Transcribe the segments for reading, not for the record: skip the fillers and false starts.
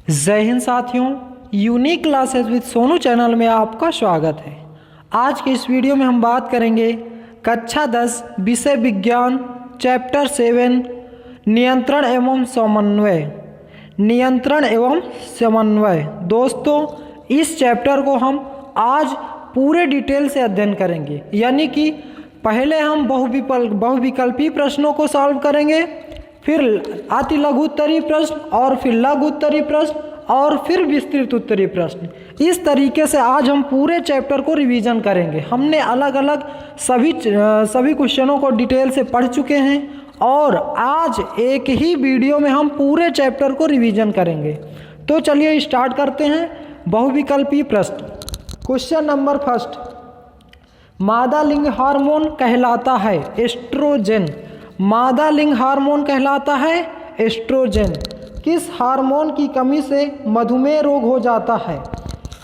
जय हिंद साथियों, unique classes with Sonu channel में आपका स्वागत है। आज के इस वीडियो में हम बात करेंगे कक्षा 10 विषय विज्ञान चैप्टर 7 नियंत्रण एवं समन्वय। नियंत्रण एवं समन्वय दोस्तों, इस चैप्टर को हम आज पूरे डिटेल से अध्ययन करेंगे। यानी कि पहले हम बहुविकल्पी प्रश्नों को सॉल्व करेंगे, फिर अति लघु उत्तरीय प्रश्न और फिर लघु उत्तरीय प्रश्न और फिर विस्तृत उत्तरीय प्रश्न। इस तरीके से आज हम पूरे चैप्टर को रिवीजन करेंगे। हमने अलग अलग सभी क्वेश्चनों को डिटेल से पढ़ चुके हैं और आज एक ही वीडियो में हम पूरे चैप्टर को रिवीजन करेंगे। तो चलिए स्टार्ट करते हैं। बहुविकल्पी प्रश्न। क्वेश्चन नंबर फर्स्ट, मादा लिंग हार्मोन कहलाता है एस्ट्रोजन। मादा लिंग हार्मोन कहलाता है एस्ट्रोजन। किस हार्मोन की कमी से मधुमेह रोग हो जाता है?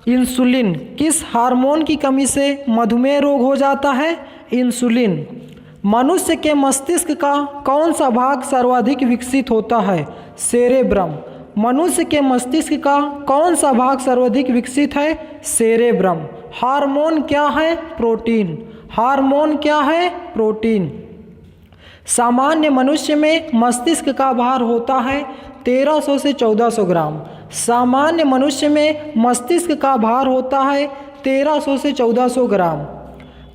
इंसुलिन। किस हार्मोन की कमी से मधुमेह रोग हो जाता है? इंसुलिन। मनुष्य के मस्तिष्क का कौन सा भाग सर्वाधिक विकसित होता है? सेरेब्रम। मनुष्य के मस्तिष्क का कौन सा भाग सर्वाधिक विकसित है? सेरेब्रम। हार्मोन क्या है? प्रोटीन। हार्मोन क्या है? प्रोटीन। सामान्य मनुष्य में मस्तिष्क का भार होता है 1300 से 1400 ग्राम। सामान्य मनुष्य में मस्तिष्क का भार होता है 1300 से 1400 ग्राम।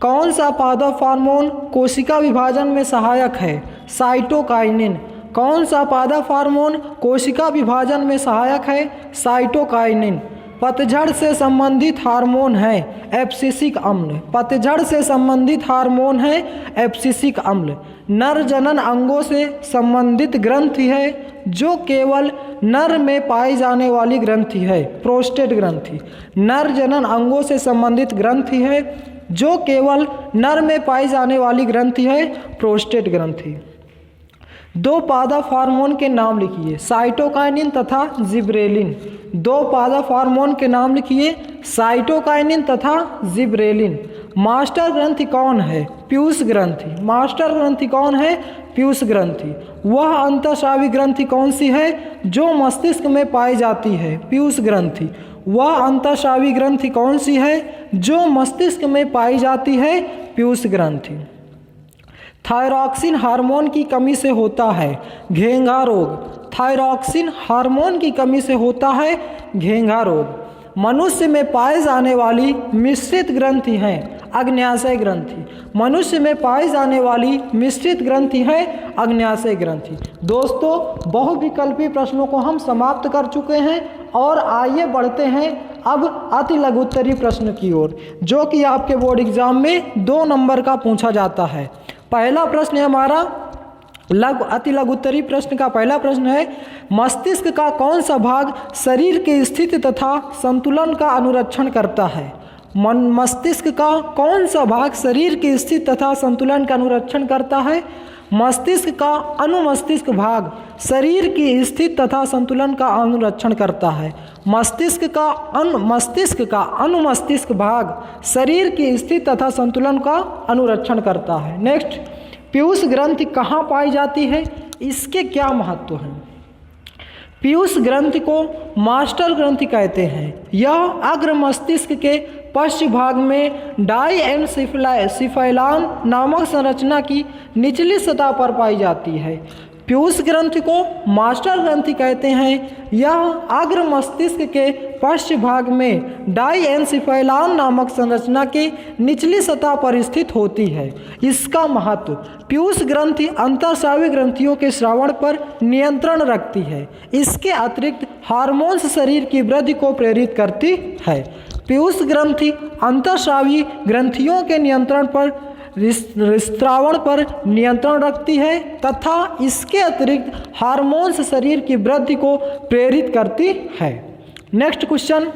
कौन सा पादप हार्मोन कोशिका विभाजन में सहायक है? साइटोकाइनिन। कौन सा पादप हार्मोन कोशिका विभाजन में सहायक है? साइटोकाइनिन। पतझड़ से संबंधित हार्मोन है एब्सिसिक अम्ल। पतझड़ से संबंधित हार्मोन है एब्सिसिक अम्ल। नर जनन अंगों से संबंधित ग्रंथि है जो केवल नर में पाई जाने वाली ग्रंथि है, प्रोस्टेट ग्रंथि। नर जनन अंगों से संबंधित ग्रंथि है जो केवल नर में पाई जाने वाली ग्रंथि है, प्रोस्टेट ग्रंथि। दो पादप हार्मोन के नाम लिखिए, साइटोकाइनिन तथा जिब्रेलिन। दो पादप हार्मोन के नाम लिखिए, साइटोकाइनिन तथा जिब्रेलिन। मास्टर ग्रंथि कौन है? पीयूष ग्रंथि। मास्टर ग्रंथि कौन है? पीयूष ग्रंथि। वह अंतःस्रावी ग्रंथि कौन सी है जो मस्तिष्क में पाई जाती है? पीयूष ग्रंथि। वह अंतःस्रावी ग्रंथि कौन सी है जो मस्तिष्क में पाई जाती है? पीयूष ग्रंथि। थायरॉक्सिन हार्मोन की कमी से होता है घेंघा रोग। थायरॉक्सिन हार्मोन की कमी से होता है घेंघा रोग। मनुष्य में पाए जाने वाली मिश्रित ग्रंथि हैं अग्न्याशय ग्रंथि। मनुष्य में पाई जाने वाली मिश्रित ग्रंथि है अग्न्याशय ग्रंथि। दोस्तों, बहुविकल्पी प्रश्नों को हम समाप्त कर चुके हैं और आइए बढ़ते हैं अब अति लघु उत्तरीय प्रश्न की ओर, जो कि आपके बोर्ड एग्जाम में 2 नंबर का पूछा जाता है। पहला प्रश्न है हमारा अति लघु उत्तरीय प्रश्न का पहला प्रश्न है, मस्तिष्क का कौन सा भाग शरीर की स्थिति तथा संतुलन का अनुरक्षण करता है? मस्तिष्क का कौन सा भाग शरीर की स्थिति तथा संतुलन का अनुरक्षण करता है? मस्तिष्क का अनुमस्तिष्क भाग शरीर की स्थिति तथा संतुलन का अनुरक्षण करता है। मस्तिष्क का अनुमस्तिष्क भाग शरीर की स्थिति तथा संतुलन का अनुरक्षण करता है। नेक्स्ट, पीयूष ग्रंथि कहाँ पाई जाती है? इसके क्या महत्व हैं? पीयूष ग्रंथि को मास्टर ग्रंथि कहते हैं। यह अग्र मस्तिष्क के पश्च भाग में डाइएनसेफेलॉन नामक संरचना की निचली सतह पर पाई जाती है। पीयूष ग्रंथि को मास्टर ग्रंथि कहते हैं। यह अग्र मस्तिष्क के पश्च भाग में डाइएनसेफेलॉन नामक संरचना की निचली सतह पर स्थित होती है। इसका महत्व, पीयूष ग्रंथि अंतःस्रावी ग्रंथियों के स्रावण पर नियंत्रण रखती है। इसके अतिरिक्त हार्मोन्स शरीर की वृद्धि को प्रेरित करती है। पीयूष ग्रंथि अंतःस्रावी ग्रंथियों के नियंत्रण पर स्रावण पर नियंत्रण रखती है तथा इसके अतिरिक्त हार्मोन्स शरीर की वृद्धि को प्रेरित करती है। नेक्स्ट क्वेश्चन,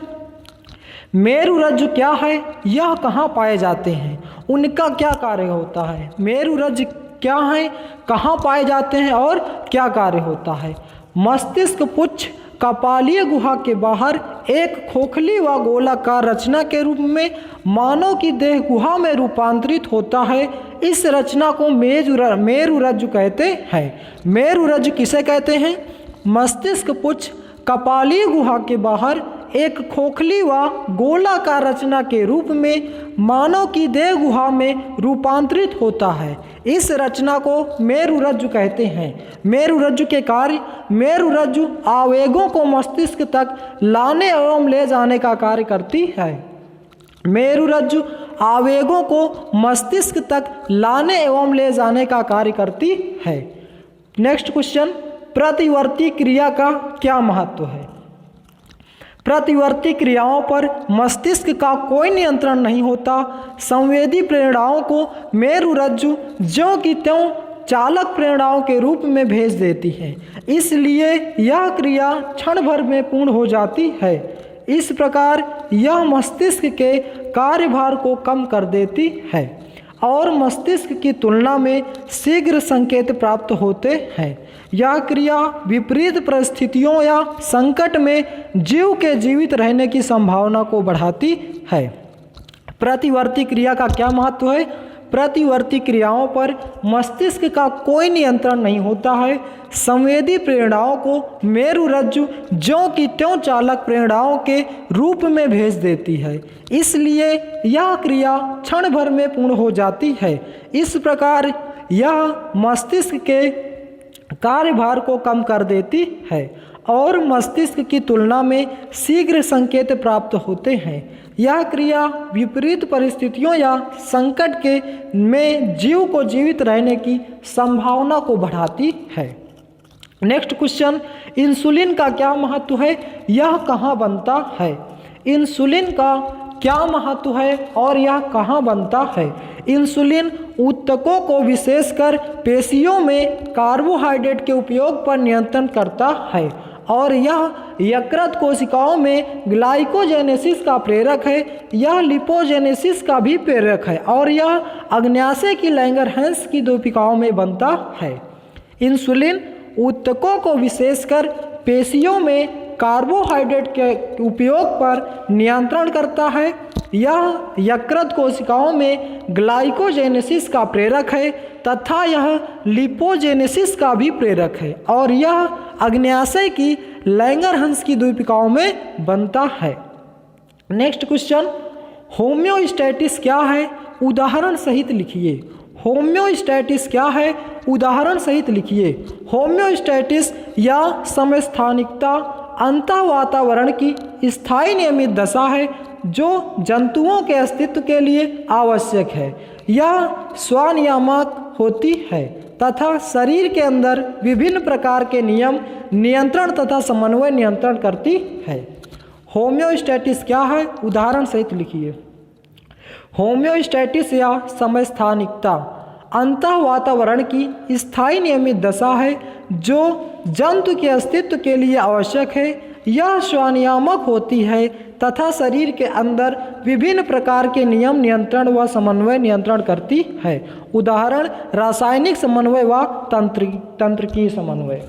मेरुरज्जु क्या है? यह कहाँ पाए जाते हैं? उनका क्या कार्य होता है? मेरुरज्जु क्या है, कहाँ पाए जाते हैं और क्या कार्य होता है? मस्तिष्क पुच्छ कपालीय गुहा के बाहर एक खोखली व गोलाकार रचना के रूप में मानव की देह गुहा में रूपांतरित होता है। इस रचना को मेरुरज्जु कहते हैं। मेरुरज्जु किसे कहते हैं? मस्तिष्क पुच्छ कपालीय गुहा के बाहर एक खोखली व गोलाकार रचना के रूप में मानव की देह गुहा में रूपांतरित होता है। इस रचना को मेरुरज्जु कहते हैं। मेरुरज्जु के कार्य, मेरुरज्जु आवेगों को मस्तिष्क तक लाने एवं ले जाने का कार्य करती है। मेरुरज्जु आवेगों को मस्तिष्क तक लाने एवं ले जाने का कार्य करती है। नेक्स्ट क्वेश्चन, प्रतिवर्ती क्रिया का क्या महत्व है? प्रतिवर्ती क्रियाओं पर मस्तिष्क का कोई नियंत्रण नहीं होता। संवेदी प्रेरणाओं को मेरुरज्जु ज्यों की त्यों चालक प्रेरणाओं के रूप में भेज देती है, इसलिए यह क्रिया क्षण भर में पूर्ण हो जाती है। इस प्रकार यह मस्तिष्क के कार्यभार को कम कर देती है और मस्तिष्क की तुलना में शीघ्र संकेत प्राप्त होते हैं। यह क्रिया विपरीत परिस्थितियों या संकट में जीव के जीवित रहने की संभावना को बढ़ाती है। प्रतिवर्ती क्रिया का क्या महत्व है? प्रतिवर्ती क्रियाओं पर मस्तिष्क का कोई नियंत्रण नहीं होता है। संवेदी प्रेरणाओं को मेरुरज्जु ज्यों की त्यों चालक प्रेरणाओं के रूप में भेज देती है, इसलिए यह क्रिया क्षण भर में पूर्ण हो जाती है। इस प्रकार यह मस्तिष्क के कार्यभार को कम कर देती है और मस्तिष्क की तुलना में शीघ्र संकेत प्राप्त होते हैं। यह क्रिया विपरीत परिस्थितियों या संकट के में जीव को जीवित रहने की संभावना को बढ़ाती है। नेक्स्ट क्वेश्चन, इंसुलिन का क्या महत्व है? यह कहाँ बनता है? इंसुलिन का क्या महत्व है और यह कहाँ बनता है? इंसुलिन ऊतकों को विशेषकर पेशियों में कार्बोहाइड्रेट के उपयोग पर नियंत्रण करता है और यह यकृत कोशिकाओं में ग्लाइकोजेनेसिस का प्रेरक है। यह लिपोजेनेसिस का भी प्रेरक है और यह अग्न्याशय की लैंगरहैंस की दोपिकाओं में बनता है। इंसुलिन ऊतकों को विशेषकर पेशियों में कार्बोहाइड्रेट के उपयोग पर नियंत्रण करता है। यह यकृत कोशिकाओं में ग्लाइकोजेनेसिस का प्रेरक है तथा यह लिपोजेनेसिस का भी प्रेरक है और यह अग्न्याशय की लैंगरहंस की दोपिकाओं में बनता है। नेक्स्ट क्वेश्चन, होम्योस्टैटिस क्या है? उदाहरण सहित लिखिए। होम्योस्टैटिस क्या है? उदाहरण सहित लिखिए। होम्योस्टैटिस या समस्थानिकता अंतः वातावरण की स्थायी नियमित दशा है जो जंतुओं के अस्तित्व के लिए आवश्यक है। यह स्वनियामक होती है तथा शरीर के अंदर विभिन्न प्रकार के नियम नियंत्रण तथा समन्वय नियंत्रण करती है। होम्योस्टैटिस क्या है? उदाहरण सहित लिखिए। होम्योस्टैटिस या समस्थानिकता अंतः वातावरण की स्थायी नियमित दशा है जो जंतु के अस्तित्व के लिए आवश्यक है। यह स्वनियामक होती है तथा शरीर के अंदर विभिन्न प्रकार के नियम नियंत्रण व समन्वय नियंत्रण करती है। उदाहरण रासायनिक समन्वय व तंत्रिकीय समन्वय।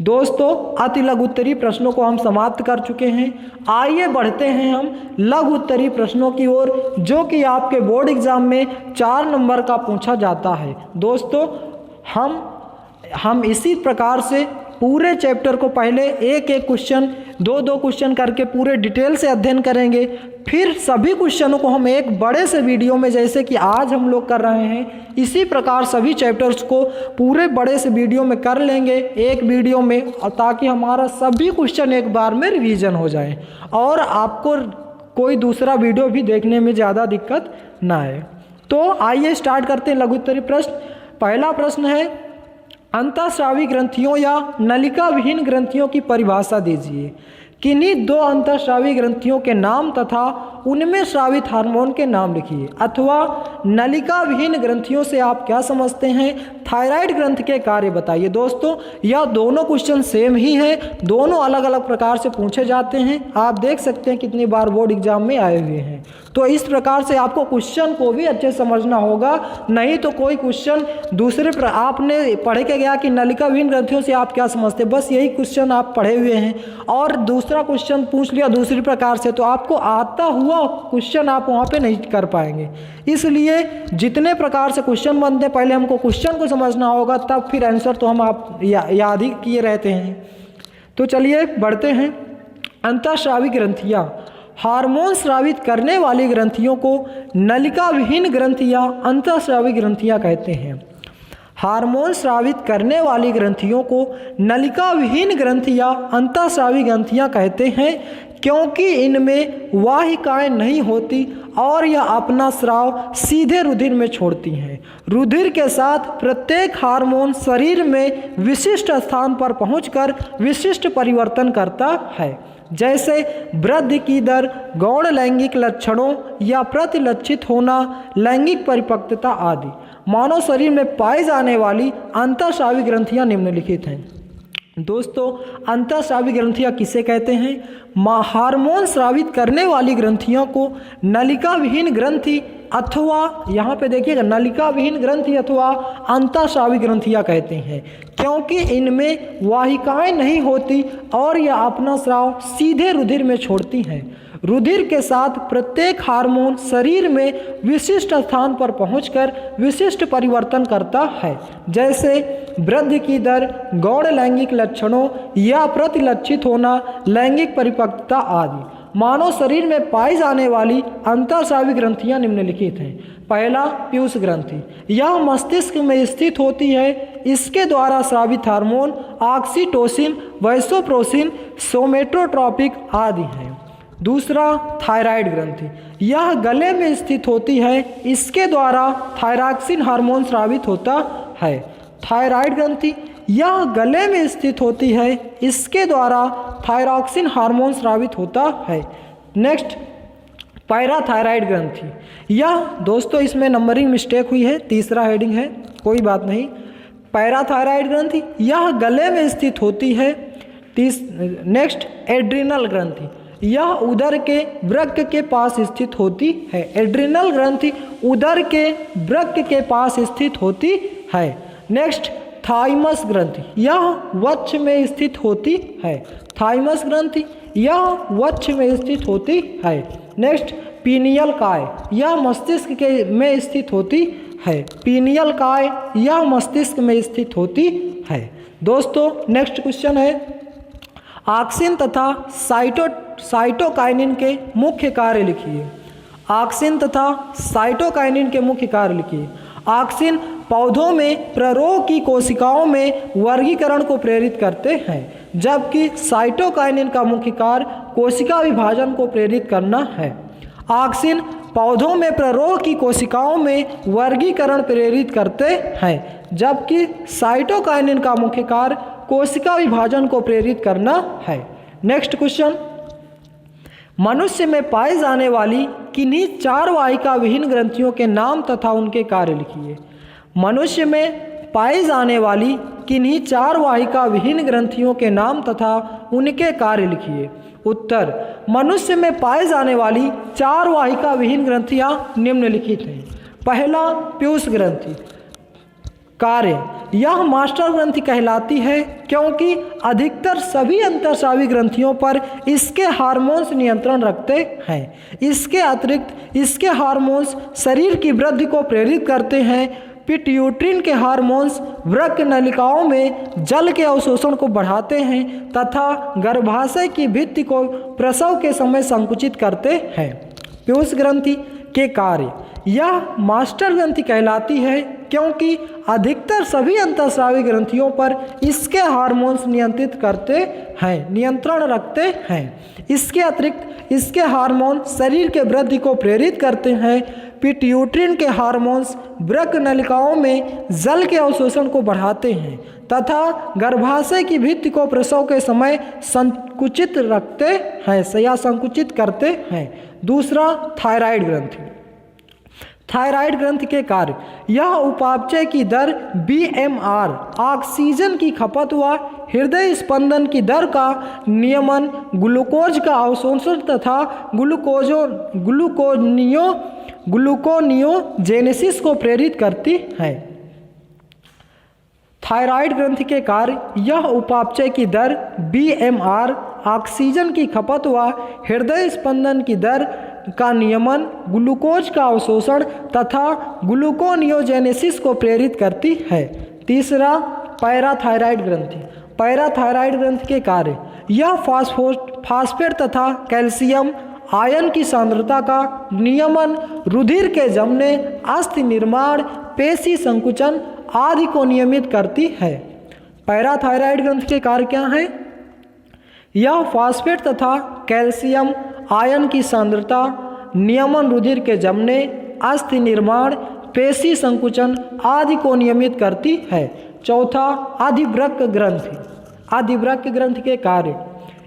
दोस्तों, अति लघु उत्तरीय प्रश्नों को हम समाप्त कर चुके हैं। आइए बढ़ते हैं हम लघु उत्तरीय प्रश्नों की ओर, जो कि आपके बोर्ड एग्जाम में 4 नंबर का पूछा जाता है। दोस्तों, हम इसी प्रकार से पूरे चैप्टर को पहले एक एक क्वेश्चन 2-2 क्वेश्चन करके पूरे डिटेल से अध्ययन करेंगे। फिर सभी क्वेश्चनों को हम एक बड़े से वीडियो में, जैसे कि आज हम लोग कर रहे हैं, इसी प्रकार सभी चैप्टर्स को पूरे बड़े से वीडियो में कर लेंगे एक वीडियो में, ताकि हमारा सभी क्वेश्चन एक बार में रिवीजन हो जाए और आपको कोई दूसरा वीडियो भी देखने में ज़्यादा दिक्कत ना आए। तो आइए स्टार्ट करते हैं लघु उत्तरीय प्रश्न। पहला प्रश्न है, अंतःस्रावी ग्रंथियों या नलिका विहीन ग्रंथियों की परिभाषा दीजिए। किन्हीं 2 अंतःस्रावी ग्रंथियों के नाम तथा उनमें स्रावित हार्मोन के नाम लिखिए। अथवा नलिका विहीन ग्रंथियों से आप क्या समझते हैं? थायराइड ग्रंथ के कार्य बताइए। दोस्तों, यह दोनों क्वेश्चन सेम ही है, दोनों अलग अलग प्रकार से पूछे जाते हैं। आप देख सकते हैं कितनी बार बोर्ड एग्जाम में आए हुए हैं। तो इस प्रकार से आपको क्वेश्चन को भी अच्छे समझना होगा, नहीं तो कोई क्वेश्चन दूसरे आपने पढ़ के गया कि नलिका विहीन ग्रंथियों से आप क्या समझते, बस यही क्वेश्चन आप पढ़े हुए हैं और दूसरा क्वेश्चन पूछ लिया दूसरी प्रकार से, तो आपको आता हुआ क्वेश्चन आप वहाँ पे नहीं कर पाएंगे। इसलिए जितने प्रकार से क्वेश्चन बनते हैं, पहले हमको क्वेश्चन को समझना होगा, तब फिर आंसर तो हम आप याद ही किए रहते हैं। तो चलिए बढ़ते हैं। अंतःस्रावी ग्रंथियाँ, हार्मोन स्रावित करने वाली ग्रंथियों को नलिका विहीन ग्रंथियाँ अंतःस्रावी ग्रंथियाँ कहते हैं। हार्मोन स्रावित करने वाली ग्रंथियों को नलिका विहीन ग्रंथियाँ अंतःस्रावी ग्रंथियाँ कहते हैं, क्योंकि इनमें वाहिकाएं नहीं होती और यह अपना स्राव सीधे रुधिर में छोड़ती हैं। रुधिर के साथ प्रत्येक हार्मोन शरीर में विशिष्ट स्थान पर पहुंचकर विशिष्ट परिवर्तन करता है, जैसे वृद्धि की दर, गौण लैंगिक लक्षणों या प्रतिलक्षित होना, लैंगिक परिपक्वता आदि। मानव शरीर में पाई जाने वाली अंतःस्रावी ग्रंथियां निम्नलिखित हैं। दोस्तों, अंतःस्रावी ग्रंथियां किसे कहते हैं? हार्मोन स्रावित करने वाली ग्रंथियों को नलिका विहीन ग्रंथि अथवा, यहाँ पे देखिएगा, नलिका विहीन ग्रंथि अथवा अंतःस्रावी ग्रंथियां कहते हैं, क्योंकि इनमें वाहिकाएं नहीं होती और यह अपना स्राव सीधे रुधिर में छोड़ती हैं। रुधिर के साथ प्रत्येक हार्मोन शरीर में विशिष्ट स्थान पर पहुंचकर विशिष्ट परिवर्तन करता है, जैसे वृद्धि की दर, गौण लैंगिक लक्षणों या प्रतिलक्षित होना, लैंगिक परिपक्वता आदि। मानव शरीर में पाई जाने वाली अंतःस्रावी ग्रंथियां निम्नलिखित हैं। पहला, पीयूष ग्रंथि, यह मस्तिष्क में स्थित होती है। इसके द्वारा स्रावित हार्मोन ऑक्सीटोसिन, वैसोप्रेसिन, सोमेटोट्रोपिक आदि हैं। दूसरा, थायराइड ग्रंथि, यह गले में स्थित होती है। इसके द्वारा थायरॉक्सिन हार्मोन स्रावित होता है। थायराइड ग्रंथि, यह गले में स्थित होती है। इसके द्वारा थायरॉक्सिन हार्मोन स्रावित होता है। नेक्स्ट, पैराथायराइड ग्रंथि, यह, दोस्तों इसमें नंबरिंग मिस्टेक हुई है, तीसरा हेडिंग है, कोई बात नहीं। पैराथायराइड ग्रंथि, यह गले में स्थित होती है। नेक्स्ट, एड्रिनल ग्रंथि, यह उदर के वृक्क के पास स्थित होती है। एड्रिनल ग्रंथि उदर के वृक्क के पास स्थित होती है। नेक्स्ट, थाइमस ग्रंथि, यह वक्ष में स्थित होती है। थाइमस ग्रंथि, यह वक्ष में स्थित होती है। नेक्स्ट, पीनियल काय, यह मस्तिष्क के में स्थित होती है। पीनियल काय, यह मस्तिष्क में स्थित होती है। दोस्तों, नेक्स्ट क्वेश्चन है, ऑक्सिन तथा साइटोकाइनिन के मुख्य कार्य लिखिए। ऑक्सिन तथा साइटोकाइनिन के मुख्य कार्य लिखिए। ऑक्सिन पौधों में प्ररोह की कोशिकाओं में वर्गीकरण को प्रेरित करते हैं, जबकि साइटोकाइनिन का मुख्य कार्य कोशिका विभाजन को प्रेरित करना है। ऑक्सिन पौधों में प्ररोह की कोशिकाओं में वर्गीकरण प्रेरित करते हैं, जबकि साइटोकाइनिन का मुख्य कार्य कोशिका विभाजन को प्रेरित करना है। नेक्स्ट क्वेश्चन, मनुष्य में पाई जाने वाली किन्हीं चार वाहिका विहीन ग्रंथियों के नाम तथा उनके कार्य लिखिए। मनुष्य में पाई जाने वाली किन्हीं चार वाहिका विहीन ग्रंथियों के नाम तथा उनके कार्य लिखिए। उत्तर, मनुष्य में पाए जाने वाली चार वाहिका विहीन ग्रंथियां निम्नलिखित हैं। पहला, पीयूष ग्रंथि। कार्य, यह मास्टर ग्रंथि कहलाती है, क्योंकि अधिकतर सभी अंतःस्रावी ग्रंथियों पर इसके हार्मोन्स नियंत्रण रखते हैं। इसके अतिरिक्त इसके हार्मोन्स शरीर की वृद्धि को प्रेरित करते हैं। पिट्यूटरिन के हार्मोन्स वृक्क नलिकाओं में जल के अवशोषण को बढ़ाते हैं तथा गर्भाशय की भित्ति को प्रसव के समय संकुचित करते हैं। पीयूष ग्रंथि के कार्य, यह मास्टर ग्रंथि कहलाती है, क्योंकि अधिकतर सभी अंतःस्रावी ग्रंथियों पर इसके हार्मोन्स नियंत्रण रखते हैं। इसके अतिरिक्त इसके हार्मोन शरीर के वृद्धि को प्रेरित करते हैं। पिट्यूटरिन के हार्मोन्स वृक्क नलिकाओं में जल के अवशोषण को बढ़ाते हैं तथा गर्भाशय की भित्ति को प्रसव के समय संकुचित रखते हैं या संकुचित करते हैं। दूसरा, थायराइड ग्रंथि। थायराइड ग्रंथि के कार्य, यह उपापचय की दर BMR, ऑक्सीजन की खपत व हृदय स्पंदन की दर का नियमन, ग्लूकोज का अवशोषण तथा ग्लूकोनियोजेनेसिस को प्रेरित करती है। थायराइड ग्रंथि के कार्य, यह उपापचय की दर BMR, ऑक्सीजन की खपत व हृदय स्पंदन की दर का नियमन, ग्लूकोज का अवशोषण तथा ग्लूकोनियोजेनेसिस को प्रेरित करती है। तीसरा, पैराथायराइड ग्रंथि। पैराथायराइड ग्रंथि के कार्य, यह फास्फेट तथा कैल्शियम आयन की सांद्रता का नियमन, रुधिर के जमने, अस्थि निर्माण, पेशी संकुचन आदि को नियमित करती है। पैराथायराइड ग्रंथि के कार्य क्या हैं? यह फास्फेट तथा कैल्शियम आयन की सांद्रता, नियमन, रुधिर के जमने, अस्थि निर्माण, पेशी संकुचन आदि को नियमित करती है। चौथा, अधिवृक्क ग्रंथि। अधिवृक्क ग्रंथि के कार्य,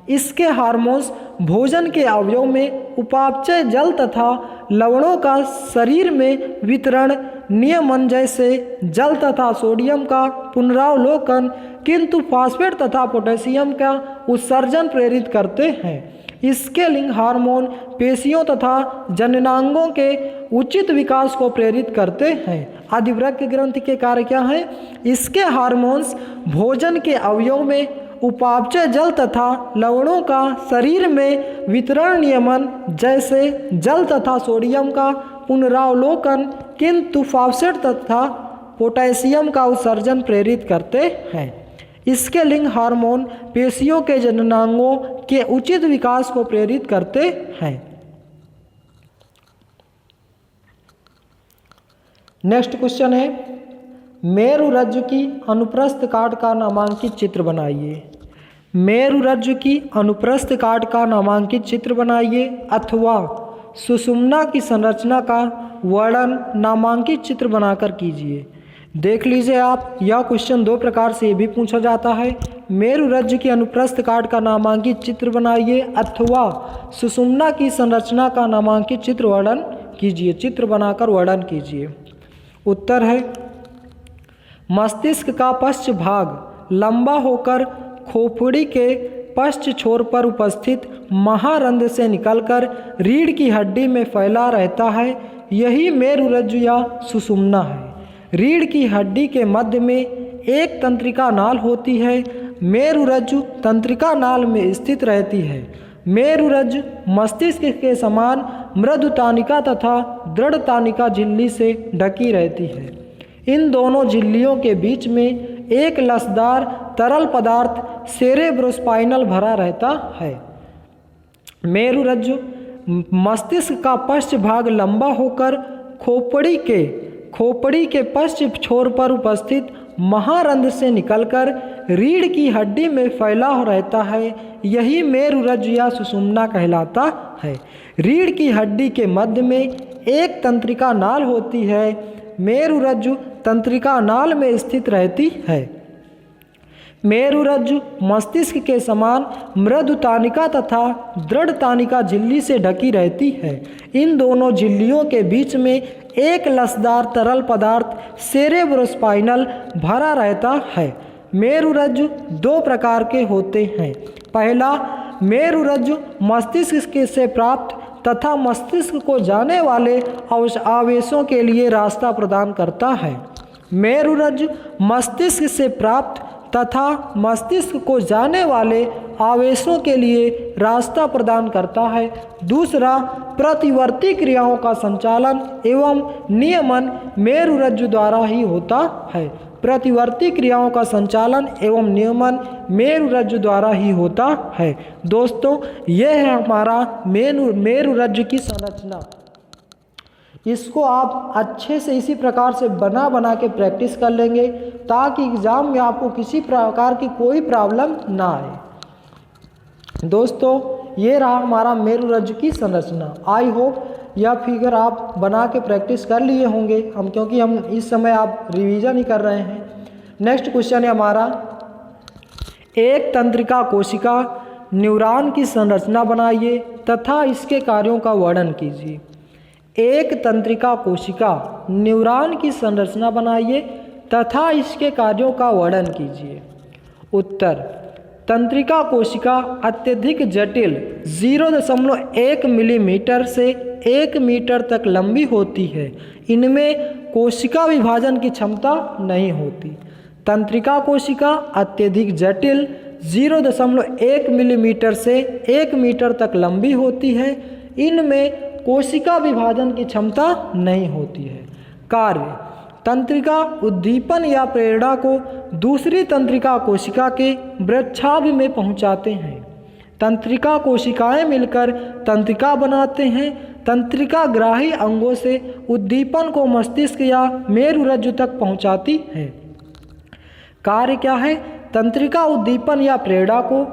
इसके हार्मोन्स भोजन के अवयव में उपापचय जल तथा लवणों का शरीर में वितरण, नियमन जैसे जल तथा सोडियम का पुनरावलोकन, किंतु फास्फेट तथा पोटेशियम का उत्सर्जन प्रेरित करते हैं। इसके लिंग हार्मोन पेशियों तथा जननांगों के उचित विकास को प्रेरित करते हैं। अधिवृक्क ग्रंथि के कार्य क्या हैं? इसके हार्मोन्स भोजन के अवयव में उपापचय जल तथा लवणों का शरीर में वितरण, नियमन जैसे जल तथा सोडियम का पुनरावलोकन, किंतु फास्फेट तथा पोटेशियम का उत्सर्जन प्रेरित करते हैं। इसके लिंग हार्मोन पेशियों के जननांगों के उचित विकास को प्रेरित करते हैं। नेक्स्ट क्वेश्चन है, मेरुरज्जु की अनुप्रस्थ काट का नामांकित चित्र बनाइए। मेरुरज्जु की अनुप्रस्थ काट का नामांकित चित्र बनाइए अथवा सुषुम्ना की संरचना का वर्णन नामांकित चित्र बनाकर कीजिए। देख लीजिए आप, यह क्वेश्चन दो प्रकार से भी पूछा जाता है। मेरुरज्जु की अनुप्रस्थ काट का नामांकित चित्र बनाइए अथवा सुषुम्ना की संरचना का नामांकित चित्र वर्णन कीजिए, चित्र बनाकर वर्णन कीजिए। उत्तर है, मस्तिष्क का पश्च भाग लंबा होकर खोपड़ी के पश्च छोर पर उपस्थित महारंध्र से निकलकर रीढ़ की हड्डी में फैला रहता है, यही मेरुरज्जु या सुषुम्ना है। रीढ़ की हड्डी के मध्य में एक तंत्रिका नाल होती है। मेरुरज्जु तंत्रिका नाल में स्थित रहती है। मेरुरज्जु मस्तिष्क के समान मृदु तानिका तथा दृढ़ तानिका झिल्ली से ढकी रहती है। इन दोनों झिल्लियों के बीच में एक लसदार तरल पदार्थ सेरेब्रोस्पाइनल भरा रहता है। मेरुरज्जु मस्तिष्क का पश्च भाग लंबा होकर खोपड़ी के पश्च छोर पर उपस्थित महारंध्र से निकलकर रीढ़ की हड्डी में फैला रहता है, यही मेरुरज्जु या सुषुम्ना कहलाता है। रीढ़ की हड्डी के मध्य में एक तंत्रिका नाल होती है। मेरुरज्जु तंत्रिका नाल में स्थित रहती है। मेरुरज्जु मस्तिष्क के समान मृदु तानिका तथा दृढ़ तानिका झिल्ली से ढकी रहती है। इन दोनों झिल्लियों के बीच में एक लसदार तरल पदार्थ सेरेब्रोस्पाइनल भरा रहता है। मेरुरज्जु दो प्रकार के होते हैं। पहला, मेरुरज्जु मस्तिष्क से प्राप्त तथा मस्तिष्क को जाने वाले आवेशों के लिए रास्ता प्रदान करता है। मेरुरज्जु मस्तिष्क से प्राप्त तथा मस्तिष्क को जाने वाले आवेशों के लिए रास्ता प्रदान करता है। दूसरा, प्रतिवर्ती क्रियाओं का संचालन एवं नियमन मेरुरज्जु द्वारा ही होता है। प्रतिवर्ती क्रियाओं का संचालन एवं नियमन मेरुरज्जु द्वारा ही होता है। दोस्तों, यह है हमारा मेरुरज्जु की संरचना। इसको आप अच्छे से इसी प्रकार से बना के प्रैक्टिस कर लेंगे ताकि एग्ज़ाम में आपको किसी प्रकार की कोई प्रॉब्लम ना आए। दोस्तों, ये रहा हमारा मेरुरज्जु की संरचना। आई होप यह फिगर आप बना के प्रैक्टिस कर लिए होंगे, क्योंकि हम इस समय आप रिवीजन ही कर रहे हैं। नेक्स्ट क्वेश्चन है हमारा, एक तंत्रिका कोशिका न्यूरॉन की संरचना बनाइए तथा इसके कार्यों का वर्णन कीजिए। एक तंत्रिका कोशिका न्यूरॉन की संरचना बनाइए तथा इसके कार्यों का वर्णन कीजिए। उत्तर, तंत्रिका कोशिका अत्यधिक जटिल 0.1 मिलीमीटर से 1 मीटर तक लंबी होती है। इनमें कोशिका विभाजन की क्षमता नहीं होती। तंत्रिका कोशिका अत्यधिक जटिल 0.1 मिलीमीटर से 1 मीटर तक लंबी होती है। इनमें कोशिका विभाजन की क्षमता नहीं होती है। कार्य, तंत्रिका उद्दीपन या प्रेरणा को दूसरी तंत्रिका कोशिका के वृक्षाभ में पहुंचाते हैं। तंत्रिका कोशिकाएं मिलकर तंत्रिका बनाते हैं। तंत्रिका ग्राही अंगों से उद्दीपन को मस्तिष्क या मेरुरज्जु तक पहुंचाती है। कार्य क्या है? तंत्रिका उद्दीपन या प्रेरणा को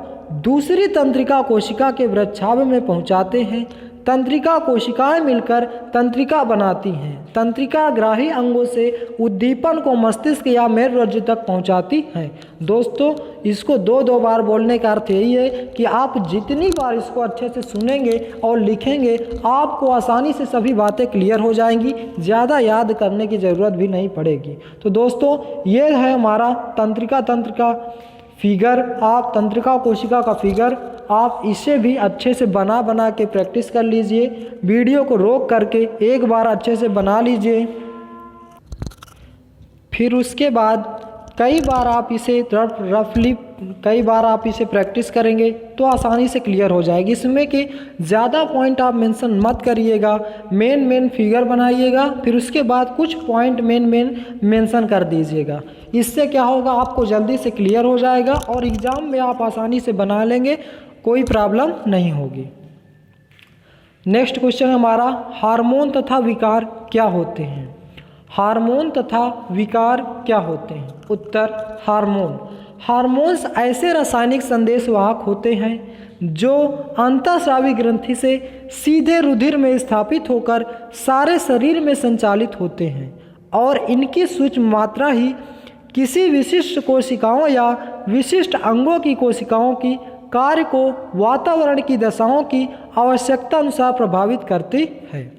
दूसरी तंत्रिका कोशिका के वृक्षाभ में पहुंचाते हैं। तंत्रिका कोशिकाएं मिलकर तंत्रिका बनाती हैं। तंत्रिका ग्राही अंगों से उद्दीपन को मस्तिष्क या मेरुरज्जु तक पहुंचाती हैं। दोस्तों, इसको दो बार बोलने का अर्थ यही है कि आप जितनी बार इसको अच्छे से सुनेंगे और लिखेंगे, आपको आसानी से सभी बातें क्लियर हो जाएंगी, ज़्यादा याद करने की ज़रूरत भी नहीं पड़ेगी। तो दोस्तों, ये है हमारा तंत्रिका तंत्र का फिगर। आप तंत्रिका कोशिका का फिगर आप इसे भी अच्छे से बना के प्रैक्टिस कर लीजिए। वीडियो को रोक करके एक बार अच्छे से बना लीजिए। फिर उसके बाद कई बार आप इसे रफली कई बार आप इसे प्रैक्टिस करेंगे तो आसानी से क्लियर हो जाएगी। इसमें कि ज़्यादा पॉइंट आप मेंशन मत करिएगा, मेन फिगर बनाइएगा, फिर उसके बाद कुछ पॉइंट मेन मेंशन कर दीजिएगा। इससे क्या होगा, आपको जल्दी से क्लियर हो जाएगा और एग्ज़ाम में आप आसानी से बना लेंगे, कोई प्रॉब्लम नहीं होगी। नेक्स्ट क्वेश्चन हमारा, हार्मोन तथा विकार क्या होते हैं? हार्मोन तथा विकार क्या होते हैं? उत्तर, हार्मोन्स ऐसे रासायनिक संदेशवाहक होते हैं जो अंतःस्रावी ग्रंथि से सीधे रुधिर में स्थापित होकर सारे शरीर में संचालित होते हैं और इनकी सूक्ष्म मात्रा ही किसी विशिष्ट कोशिकाओं या विशिष्ट अंगों की कोशिकाओं की कार्य को वातावरण की दशाओं की आवश्यकता अनुसार प्रभावित करती है।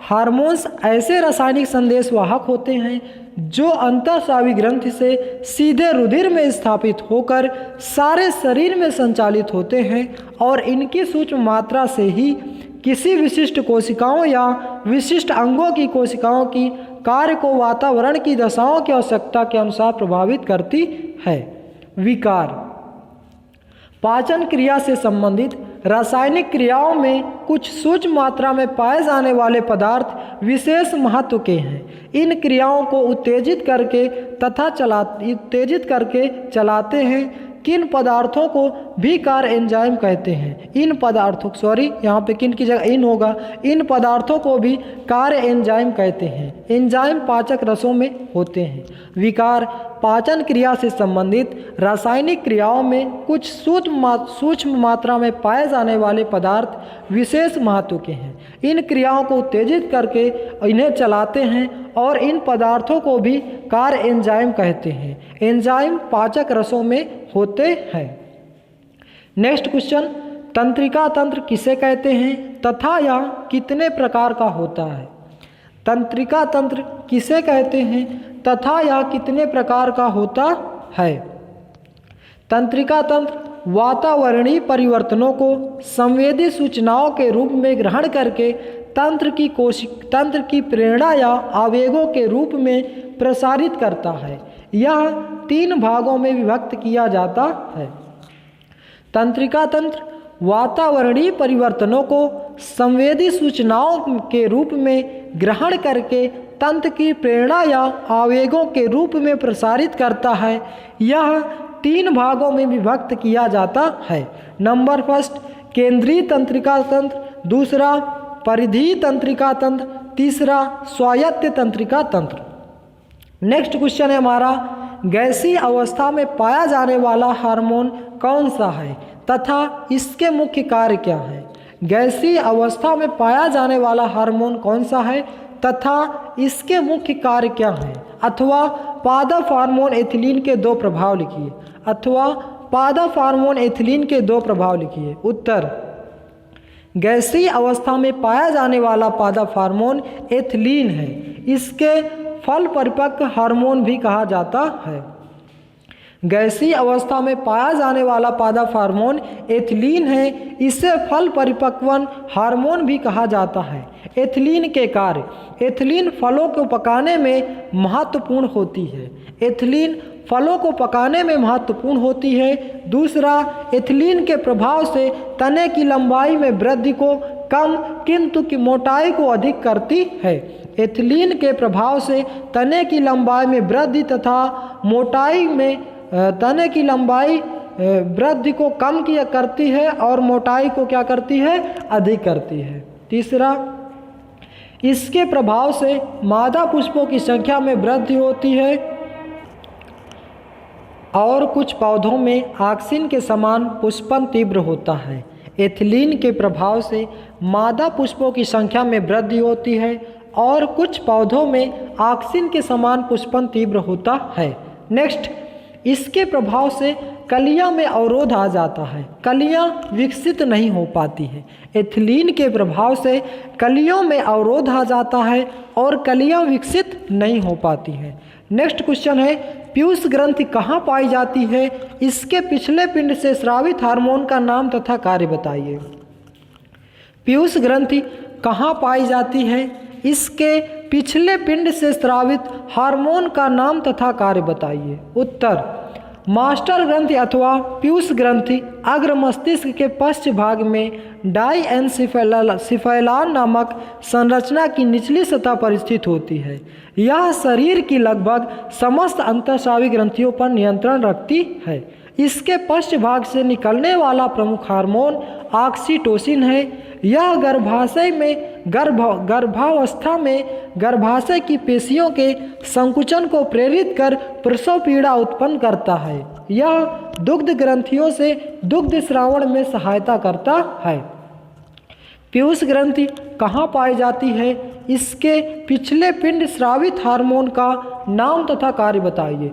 हार्मोन्स ऐसे रासायनिक संदेशवाहक होते हैं जो अंतःस्रावी ग्रंथि से सीधे रुधिर में स्थापित होकर सारे शरीर में संचालित होते हैं और इनकी सूक्ष्म मात्रा से ही किसी विशिष्ट कोशिकाओं या विशिष्ट अंगों की कोशिकाओं की कार्य को वातावरण की दशाओं की आवश्यकता के अनुसार प्रभावित करती है। विकार, पाचन क्रिया से संबंधित रासायनिक क्रियाओं में कुछ सूक्ष्म मात्रा में पाए जाने वाले पदार्थ विशेष महत्व के हैं। इन क्रियाओं को उत्तेजित करके चलाते हैं। किन पदार्थों को भी कार एंजाइम कहते हैं? इन पदार्थों, यहाँ पे किन की जगह इन होगा, इन पदार्थों को भी कार एंजाइम कहते हैं। एंजाइम पाचक रसों में होते हैं। विकार, पाचन क्रिया से संबंधित रासायनिक क्रियाओं में कुछ सूक्ष्म मात्रा में पाए जाने वाले पदार्थ विशेष महत्व के हैं। इन क्रियाओं को उत्तेजित करके इन्हें चलाते हैं और इन पदार्थों को भी कार एंजाइम कहते हैं। एंजाइम पाचक रसों में होते हैं। नेक्स्ट क्वेश्चन, तंत्रिका तंत्र किसे कहते हैं तथा यह कितने प्रकार का होता है? तंत्रिका तंत्र किसे कहते हैं तथा यह कितने प्रकार का होता है? तंत्रिका तंत्र वातावरणीय परिवर्तनों को संवेदी सूचनाओं के रूप में ग्रहण करके तंत्र की प्रेरणा या आवेगों के रूप में प्रसारित करता है। यह 3 भागों में विभक्त किया जाता है। तंत्रिका तंत्र वातावरणीय परिवर्तनों को संवेदी सूचनाओं के रूप में ग्रहण करके तंत्र की प्रेरणा या आवेगों के रूप में प्रसारित करता है। यह 3 भागों में विभक्त किया जाता है। नंबर फर्स्ट, केंद्रीय तंत्रिका तंत्र, दूसरा परिधीय तंत्रिका तंत्र, तीसरा स्वायत्त तंत्रिका तंत्र। नेक्स्ट क्वेश्चन है हमारा, गैसीय अवस्था में पाया जाने वाला हार्मोन कौन सा है तथा इसके मुख्य कार्य क्या है? गैसीय अवस्था में पाया जाने वाला हार्मोन कौन सा है तथा इसके मुख्य कार्य क्या है? अथवा पादप हार्मोन एथिलीन के 2 प्रभाव लिखिए। अथवा पादप हार्मोन एथिलीन के 2 प्रभाव लिखिए। उत्तर, गैसीय अवस्था में पाया जाने वाला पादप हार्मोन एथिलीन है। इसके फल परिपक्व हार्मोन भी कहा जाता है। गैसीय अवस्था में पाया जाने वाला पादप हार्मोन एथिलीन है। इसे फल परिपक्वन हार्मोन भी कहा जाता है। एथिलीन के कार्य, एथिलीन फलों को पकाने में महत्वपूर्ण होती है। एथिलीन फलों को पकाने में महत्वपूर्ण होती है। दूसरा, एथिलीन के प्रभाव से तने की लंबाई में वृद्धि को कम किंतु की मोटाई को अधिक करती है। एथिलीन के प्रभाव से तने की लंबाई में वृद्धि तथा मोटाई में तने की लंबाई वृद्धि को कम किया करती है और मोटाई को क्या करती है, अधिक करती है। तीसरा, इसके प्रभाव से मादा पुष्पों की संख्या में वृद्धि होती है और कुछ पौधों में ऑक्सिन के समान पुष्पन तीव्र होता है। एथिलीन के प्रभाव से मादा पुष्पों की संख्या में वृद्धि होती है और कुछ पौधों में ऑक्सिन के समान पुष्पन तीव्र होता है। नेक्स्ट, इसके प्रभाव से कलियां में अवरोध आ जाता है, कलियां विकसित नहीं हो पाती है। एथिलीन के प्रभाव से कलियों में अवरोध आ जाता है और कलियां विकसित नहीं हो पाती हैं। नेक्स्ट क्वेश्चन है, पीयूष ग्रंथि कहाँ पाई जाती है? इसके पिछले पिंड से स्रावित हार्मोन का नाम तथा कार्य बताइए। पीयूष ग्रंथि कहाँ पाई जाती है? इसके पिछले पिंड से स्रावित हार्मोन का नाम तथा कार्य बताइए। उत्तर, मास्टर ग्रंथि अथवा पीयूष ग्रंथि अग्र मस्तिष्क के पश्च भाग में डाइएन्सेफेलॉन नामक संरचना की निचली सतह पर स्थित होती है। यह शरीर की लगभग समस्त अंतःस्रावी ग्रंथियों पर नियंत्रण रखती है। इसके पश्च भाग से निकलने वाला प्रमुख हार्मोन ऑक्सीटोसिन है। यह गर्भावस्था में गर्भाशय की पेशियों के संकुचन को प्रेरित कर प्रसव पीड़ा उत्पन्न करता है। यह दुग्ध ग्रंथियों से दुग्ध स्रावण में सहायता करता है। पीयूष ग्रंथि कहाँ पाई जाती है? इसके पिछले पिंड स्रावित हार्मोन का नाम तथा कार्य बताइए।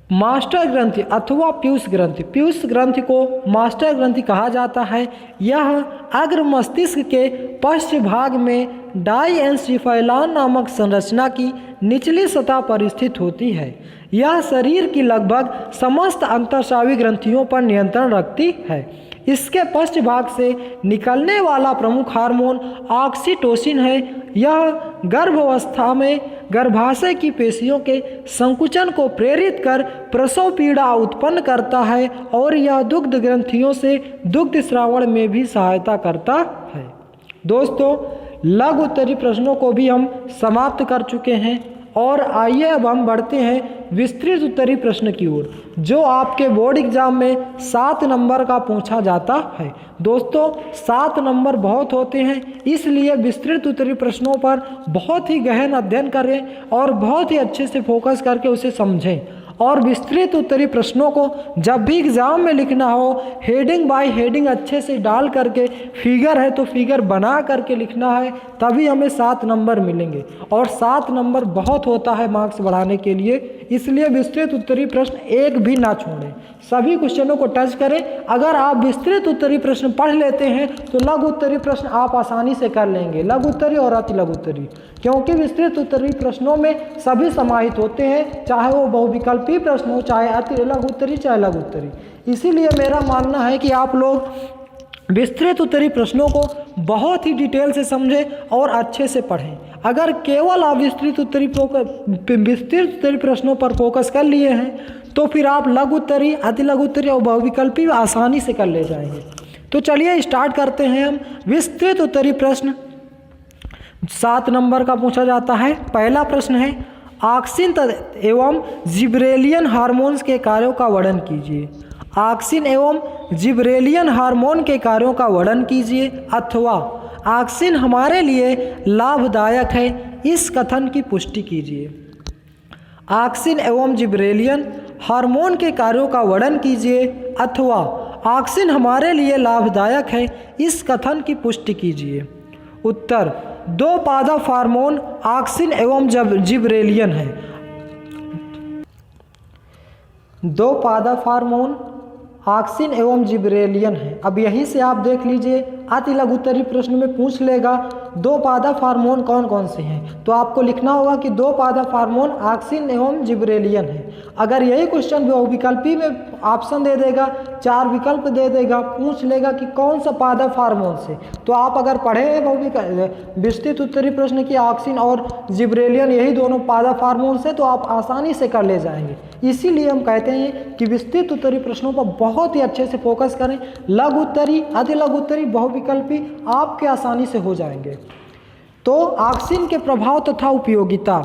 मास्टर ग्रंथि अथवा पीयूष ग्रंथि, पीयूष ग्रंथि को मास्टर ग्रंथि कहा जाता है। यह अग्र मस्तिष्क के पश्च भाग में डाइएन्सेफेलॉन नामक संरचना की निचली सतह पर स्थित होती है। यह शरीर की लगभग समस्त अंतःस्रावी ग्रंथियों पर नियंत्रण रखती है। इसके पश्च भाग से निकलने वाला प्रमुख हार्मोन ऑक्सीटोसिन है। यह गर्भावस्था में गर्भाशय की पेशियों के संकुचन को प्रेरित कर प्रसव पीड़ा उत्पन्न करता है और यह दुग्ध ग्रंथियों से दुग्ध स्रावण में भी सहायता करता है। दोस्तों, लघु उत्तरीय प्रश्नों को भी हम समाप्त कर चुके हैं और आइए अब हम बढ़ते हैं विस्तृत उत्तरीय प्रश्न की ओर, जो आपके बोर्ड एग्जाम में 7 नंबर का पूछा जाता है। दोस्तों, 7 नंबर बहुत होते हैं, इसलिए विस्तृत उत्तरीय प्रश्नों पर बहुत ही गहन अध्ययन करें और बहुत ही अच्छे से फोकस करके उसे समझें। और विस्तृत उत्तरीय प्रश्नों को जब भी एग्जाम में लिखना हो, हेडिंग बाय हेडिंग अच्छे से डाल करके, फिगर है तो फिगर बना करके लिखना है, तभी हमें 7 नंबर मिलेंगे। और 7 नंबर बहुत होता है मार्क्स बढ़ाने के लिए, इसलिए विस्तृत उत्तरीय प्रश्न एक भी ना छोड़ें, सभी क्वेश्चनों को टच करें। अगर आप विस्तृत उत्तरीय प्रश्न पढ़ लेते हैं तो लघु उत्तरीय प्रश्न आप आसानी से कर लेंगे, लघु उत्तरीय और अति लघु उत्तरीय, क्योंकि विस्तृत उत्तरीय प्रश्नों में सभी समाहित होते हैं, चाहे वो बहुविकल्पीय प्रश्न हो, चाहे अति लघु उत्तरीय, चाहे लघु उत्तरीय। इसीलिए मेरा मानना है कि आप लोग विस्तृत उत्तरीय प्रश्नों को बहुत ही डिटेल से समझें और अच्छे से पढ़ें। अगर केवल आप विस्तृत उत्तरीय प्रश्नों पर फोकस कर लिए हैं तो फिर आप लघु उत्तरीय, अति लघु उत्तरीय और बहुविकल्पी आसानी से कर ले जाएंगे। तो चलिए स्टार्ट करते हैं हम। विस्तृत उत्तरीय प्रश्न 7 नंबर का पूछा जाता है। पहला प्रश्न है, ऑक्सिन एवं जिबरेलियन हार्मोन्स के कार्यों का वर्णन कीजिए। ऑक्सिन एवं जिबरेलियन हार्मोन के कार्यों का वर्णन कीजिए, अथवा ऑक्सिन हमारे लिए लाभदायक है, इस कथन की पुष्टि कीजिए। ऑक्सिन एवं जिबरेलियन हार्मोन के कार्यों का वर्णन कीजिए, अथवा ऑक्सिन हमारे लिए लाभदायक है, इस कथन की पुष्टि कीजिए। उत्तर, 2 पादप हार्मोन ऑक्सिन एवं जिबरेलियन है। 2 पादप हार्मोन ऑक्सिन एवं जिबरेलियन है। अब यहीं से आप देख लीजिए, अति लघु उत्तरीय प्रश्न में पूछ लेगा 2 पादप हार्मोन कौन कौन से हैं, तो आपको लिखना होगा कि 2 पादप हार्मोन ऑक्सिन एवं जिबरेलियन है। अगर यही क्वेश्चन बहुविकल्पी में ऑप्शन दे देगा, 4 विकल्प दे देगा, पूछ लेगा कि कौन सा पादप हार्मोन से, तो आप अगर पढ़े हैं विस्तृत उत्तरीय प्रश्न की ऑक्सिन और जिबरेलियन यही दोनों पादप हार्मोन से, तो आप आसानी से कर ले जाएंगे। इसीलिए हम कहते हैं कि विस्तृत उत्तरीय प्रश्नों पर बहुत ही अच्छे से फोकस करें। लघु उत्तरीय, अति लघु उत्तरीय, बहुविकल्पी आपके आसानी से हो जाएंगे। तो ऑक्सिन के प्रभाव तथा उपयोगिता।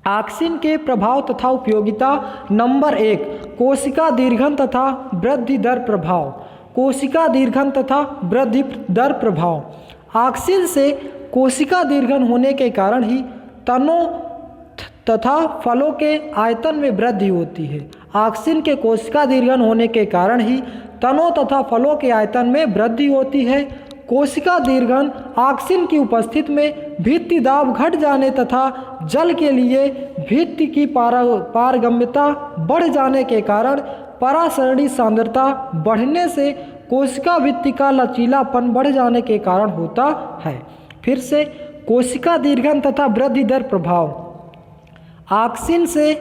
ऑक्सिन के प्रभाव तथा उपयोगिता। नंबर 1, कोशिका दीर्घन तथा वृद्धि दर प्रभाव। कोशिका दीर्घन तथा वृद्धि दर प्रभाव। ऑक्सिन से कोशिका दीर्घन होने के कारण ही तनों तथा फलों के आयतन में वृद्धि होती है। ऑक्सिन के कोशिका दीर्घन होने के कारण ही तनों तथा फलों के आयतन में वृद्धि होती है। कोशिका दीर्घन ऑक्सिन की उपस्थिति में भित्ति दाब घट जाने तथा जल के लिए भित्ति की पारगम्यता बढ़ जाने के कारण परासरणी सांद्रता बढ़ने से कोशिका भित्ति का लचीलापन बढ़ जाने के कारण होता है। फिर से कोशिका दीर्घन तथा वृद्धि दर प्रभाव। ऑक्सिन से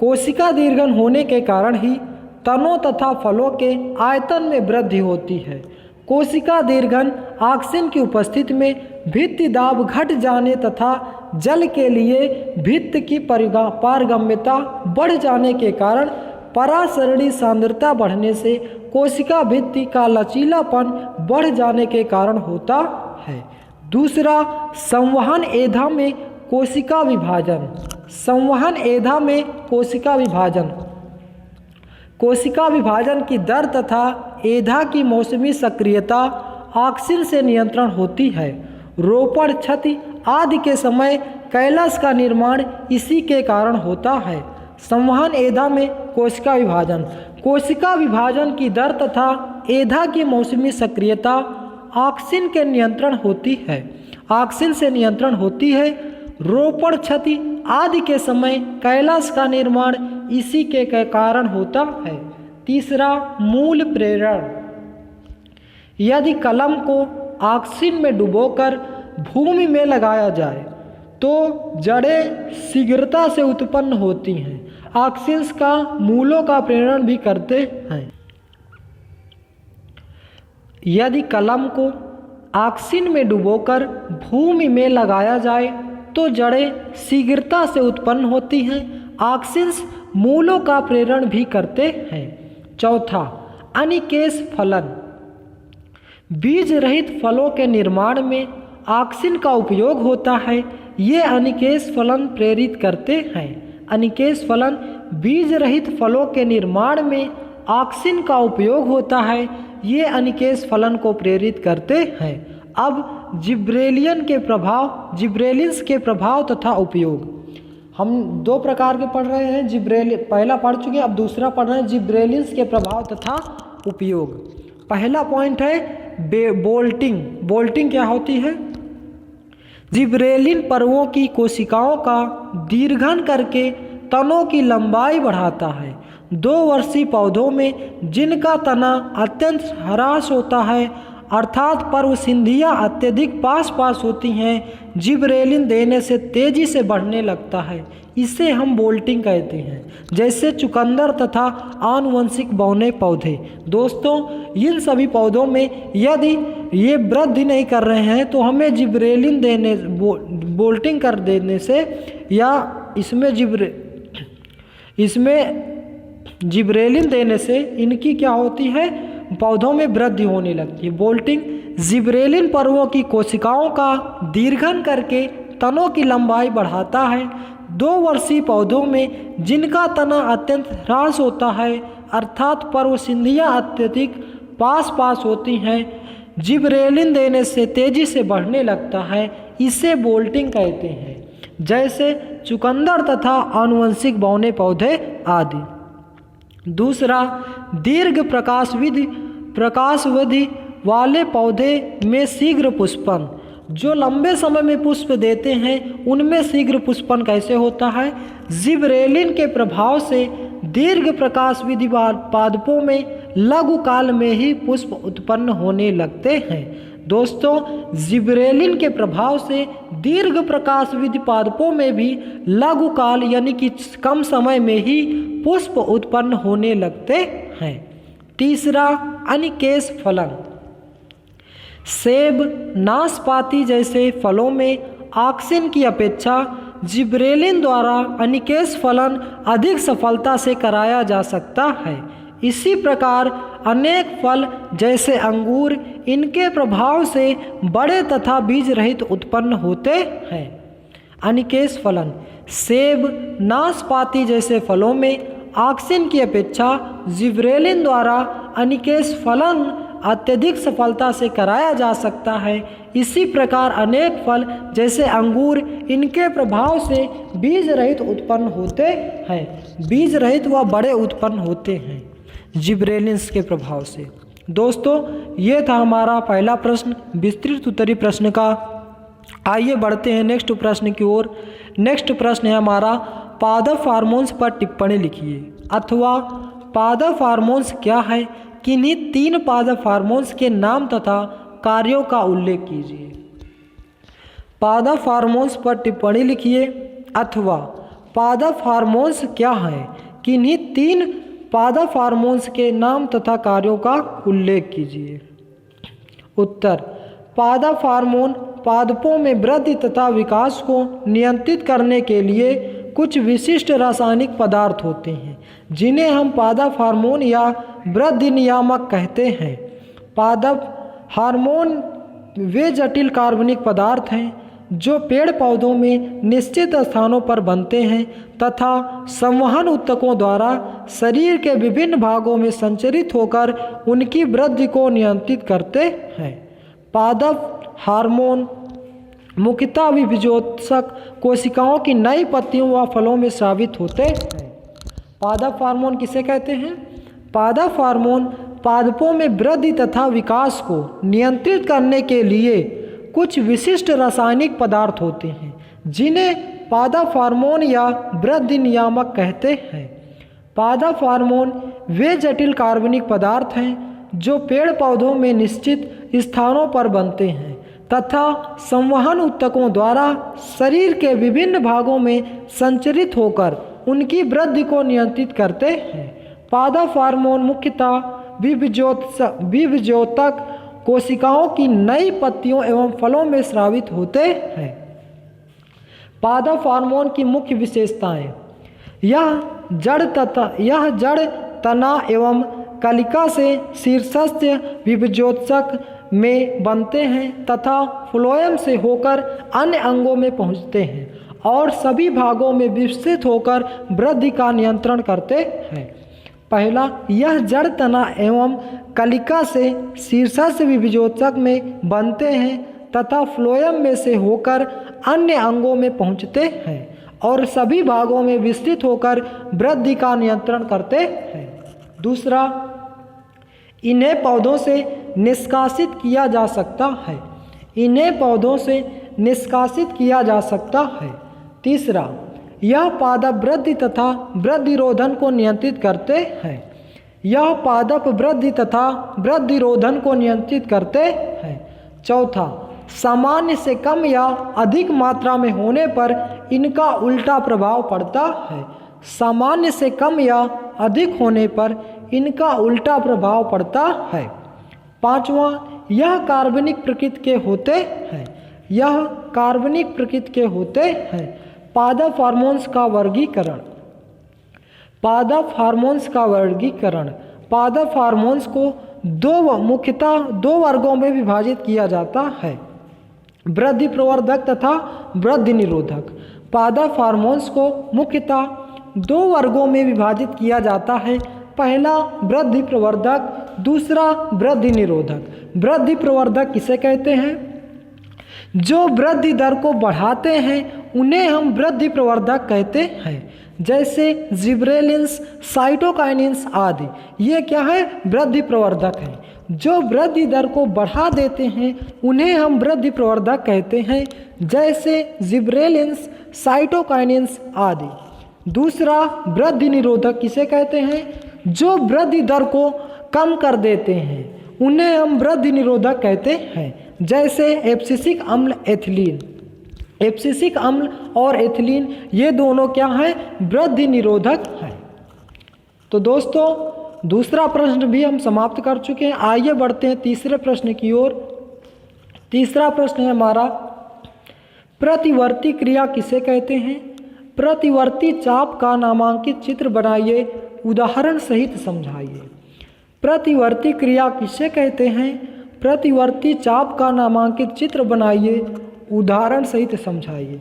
कोशिका दीर्घन होने के कारण ही तनों तथा फलों के आयतन में वृद्धि होती है। कोशिका दीर्घन ऑक्सिन की उपस्थिति में भित्ति दाब घट जाने तथा जल के लिए भित्ति की पारगम्यता बढ़ जाने के कारण परासरणी सांद्रता बढ़ने से कोशिका भित्ति का लचीलापन बढ़ जाने के कारण होता है। दूसरा, संवहन एधा में कोशिका विभाजन। संवहन एधा में कोशिका विभाजन। कोशिका विभाजन की दर तथा एधा की मौसमी सक्रियता ऑक्सिन से नियंत्रण होती है। रोपण, क्षति आदि के समय कैलस का निर्माण इसी के कारण होता है। संवहन एधा में कोशिका विभाजन। कोशिका विभाजन की दर तथा एधा की मौसमी सक्रियता ऑक्सिन के नियंत्रण होती है। ऑक्सिन से नियंत्रण होती है। रोपण, क्षति आदि के समय कैलस का निर्माण इसी के कारण होता है। तीसरा, मूल प्रेरण। यदि कलम को ऑक्सिन में डुबोकर भूमि में लगाया जाए तो जड़ें शीघ्रता से उत्पन्न होती हैं। ऑक्सिन का मूलों का प्रेरण भी करते हैं। यदि कलम को ऑक्सिन में डुबोकर भूमि में लगाया जाए तो जड़ें शीघ्रता से उत्पन्न होती हैं। ऑक्सिन मूलों का प्रेरण भी करते हैं। चौथा, अनिकेश फलन। बीज रहित फलों के निर्माण में ऑक्सिन का उपयोग होता है। ये अनिकेश फलन प्रेरित करते हैं। अनिकेश फलन बीज रहित फलों के निर्माण में ऑक्सिन का उपयोग होता है। ये अनिकेश फलन को प्रेरित करते हैं। अब जिब्रेलिन्स के प्रभाव तथा उपयोग। हम दो प्रकार के पढ़ रहे हैं। पहला पढ़ चुके हैं, अब दूसरा पढ़ रहे हैं जिब्रेलिन्स के प्रभाव तथा उपयोग। पहला पॉइंट है बोल्टिंग। बोल्टिंग क्या होती है? जिब्रेलिन पर्वों की कोशिकाओं का दीर्घन करके तनों की लंबाई बढ़ाता है। 2 वर्षीय पौधों में जिनका तना अत्यंत ह्रास होता है अर्थात पर्वसिंधियाँ अत्यधिक पास होती हैं, जिब्रेलिन देने से तेजी से बढ़ने लगता है। इसे हम बोल्टिंग कहते हैं। जैसे चुकंदर तथा आनुवंशिक बौने पौधे। दोस्तों, इन सभी पौधों में यदि ये वृद्धि नहीं कर रहे हैं तो हमें जिब्रेलिन देने बोल्टिंग कर देने से या इसमें जिब्रेलिन देने से इनकी क्या होती है, पौधों में वृद्धि होने लगती है। बोल्टिंग जिब्रेलिन पर्वों की कोशिकाओं का दीर्घन करके तनों की लंबाई बढ़ाता है। 2 वर्षीय पौधों में जिनका तना अत्यंत ह्रास होता है अर्थात पर्वसिंधियाँ अत्यधिक पास होती हैं, जिब्रेलिन देने से तेजी से बढ़ने लगता है। इसे बोल्टिंग कहते हैं। जैसे चुकंदर तथा आनुवंशिक बौने पौधे आदि। दूसरा, दीर्घ प्रकाशवधि वाले पौधे में शीघ्र पुष्पन। जो लंबे समय में पुष्प देते हैं उनमें शीघ्र पुष्पन कैसे होता है? जिब्रेलिन के प्रभाव से दीर्घ प्रकाशविधि पादपों में लघु काल में ही पुष्प उत्पन्न होने लगते हैं। दोस्तों, जिब्रेलिन के प्रभाव से दीर्घ प्रकाशविधि पादपों में भी लघु काल यानी कि कम समय में ही पुष्प उत्पन्न होने लगते हैं। तीसरा, अनिकेश फलन। सेब, नाशपाती जैसे फलों में ऑक्सिन की अपेक्षा जिब्रेलिन द्वारा अनिकेश फलन अधिक सफलता से कराया जा सकता है। इसी प्रकार अनेक फल जैसे अंगूर इनके प्रभाव से बड़े तथा बीज रहित उत्पन्न होते हैं। अनिकेश फलन, सेब, नाशपाती जैसे फलों में ऑक्सिन की अपेक्षा जिब्रेलिन द्वारा अनिकेश फलन अत्यधिक सफलता से कराया जा सकता है। इसी प्रकार अनेक फल जैसे अंगूर इनके प्रभाव से बीज रहित उत्पन्न होते हैं। बीज रहित व बड़े उत्पन्न होते हैं जिब्रेलिन्स के प्रभाव से। दोस्तों ये था हमारा पहला प्रश्न विस्तृत उत्तरीय प्रश्न का। आइए बढ़ते हैं नेक्स्ट प्रश्न की ओर। नेक्स्ट प्रश्न है हमारा पादप हार्मोन्स पर टिप्पणी लिखिए, अथवा पादप हार्मोन्स क्या है, किन्हीं 3 पादप हार्मोन्स के नाम तथा कार्यों का उल्लेख कीजिए। पादप हार्मोन्स पर टिप्पणी लिखिए, अथवा पादप हार्मोन्स क्या है, किन्हीं 3 पादप हार्मोन्स के नाम तथा कार्यों का उल्लेख कीजिए। उत्तर, पादप हार्मोन पादपों में वृद्धि तथा विकास को नियंत्रित करने के लिए कुछ विशिष्ट रासायनिक पदार्थ होते हैं जिन्हें हम पादप हार्मोन या वृद्धि नियामक कहते हैं। पादप हार्मोन वे जटिल कार्बनिक पदार्थ हैं जो पेड़ पौधों में निश्चित स्थानों पर बनते हैं तथा संवहन ऊतकों द्वारा शरीर के विभिन्न भागों में संचरित होकर उनकी वृद्धि को नियंत्रित करते हैं। पादप हार्मोन मुख्यतः अभिविजोत्सक कोशिकाओं की नई पत्तियों व फलों में स्रावित होते हैं। पादप हार्मोन किसे कहते हैं? पादप हार्मोन पादपों में वृद्धि तथा विकास को नियंत्रित करने के लिए कुछ विशिष्ट रासायनिक पदार्थ होते हैं जिन्हें पादप हार्मोन या वृद्धि नियामक कहते हैं। पादप हार्मोन वे जटिल कार्बनिक पदार्थ हैं जो पेड़ पौधों में निश्चित स्थानों पर बनते हैं तथा संवहन ऊतकों द्वारा शरीर के विभिन्न भागों में संचरित होकर उनकी वृद्धि को नियंत्रित करते हैं। पादप हार्मोन मुख्यतः विभजोतक कोशिकाओं की नई पत्तियों एवं फलों में स्रावित होते हैं। पादप हार्मोन की मुख्य विशेषताएं, यह जड़ तना एवं कलिका से शीर्षस्थ विभजोत्सक में बनते हैं तथा फ्लोएम से होकर अन्य अंगों में पहुंचते हैं और सभी भागों में विस्तृत होकर वृद्धि का नियंत्रण करते हैं। पहला, यह जड़ तना एवं कलिका से शीर्षस्थ विभजोत्सक में बनते हैं तथा फ्लोएम में से होकर अन्य अंगों में पहुंचते हैं और सभी भागों में विस्तृत होकर वृद्धि का नियंत्रण करते हैं। दूसरा, इन्हें पौधों से निष्कासित किया जा सकता है। इन्हें पौधों से निष्कासित किया जा सकता है। तीसरा, यह पादप वृद्धि तथा वृद्धिरोधन को नियंत्रित करते हैं। यह पादप वृद्धि तथा वृद्धिरोधन को नियंत्रित करते हैं। चौथा, सामान्य से कम या अधिक मात्रा में होने पर इनका उल्टा प्रभाव पड़ता है। सामान्य से कम या अधिक होने पर इनका उल्टा प्रभाव पड़ता है। पांचवा, यह कार्बनिक प्रकृति के होते हैं। यह कार्बनिक प्रकृति के होते हैं। पादप हार्मोन्स का वर्गीकरण। पादप हार्मोन्स का वर्गीकरण। पादप हार्मोन्स को मुख्यतः 2 वर्गों में विभाजित किया जाता है, वृद्धि प्रवर्धक तथा वृद्धि निरोधक। पादप हार्मोन्स को मुख्यतः 2 वर्गों में विभाजित किया जाता है। पहला वृद्धि प्रवर्धक, दूसरा वृद्धि निरोधक। वृद्धि प्रवर्धक किसे कहते हैं? जो वृद्धि दर को बढ़ाते हैं उन्हें हम वृद्धि प्रवर्धक कहते हैं, जैसे जिब्रेलिन्स, साइटोकाइनिन्स आदि। ये क्या है? वृद्धि प्रवर्धक है। जो वृद्धि दर को बढ़ा देते हैं उन्हें हम वृद्धि प्रवर्धक कहते हैं, जैसे जिब्रेलिन्स, साइटोकाइनिन्स आदि। दूसरा वृद्धि निरोधक किसे कहते हैं? जो वृद्धि दर को कम कर देते हैं उन्हें हम वृद्धि निरोधक कहते हैं, जैसे एब्सिसिक अम्ल, एथिलीन। एब्सिसिक अम्ल और एथिलीन ये दोनों क्या हैं? वृद्धि निरोधक हैं। तो दोस्तों दूसरा प्रश्न भी हम समाप्त कर चुके हैं। आइए बढ़ते हैं तीसरे प्रश्न की ओर। तीसरा प्रश्न है हमारा, प्रतिवर्ती क्रिया किसे कहते हैं? प्रतिवर्ती चाप का नामांकित चित्र बनाइए, उदाहरण सहित समझाइए। प्रतिवर्ती क्रिया किसे कहते हैं? प्रतिवर्ती चाप का नामांकित चित्र बनाइए, उदाहरण सहित समझाइए।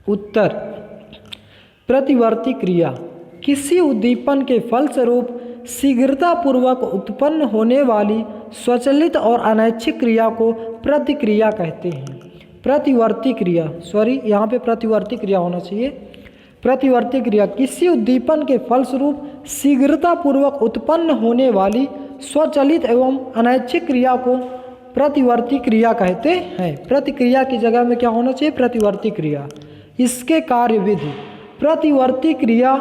उत्तर, प्रतिवर्ती क्रिया किसी उद्दीपन के फलस्वरूप शीघ्रतापूर्वक उत्पन्न होने वाली स्वचालित और अनैच्छिक क्रिया को प्रतिक्रिया कहते हैं। प्रतिवर्ती क्रिया, यहाँ पे प्रतिवर्ती क्रिया होना चाहिए। प्रतिवर्ती क्रिया किसी उद्दीपन के फलस्वरूप शीघ्रतापूर्वक उत्पन्न होने वाली स्वचालित एवं अनैच्छिक क्रिया को प्रतिवर्ती क्रिया कहते हैं। प्रतिक्रिया की जगह में क्या होना चाहिए? प्रतिवर्ती क्रिया। इसके कार्यविधि, प्रतिवर्ती क्रिया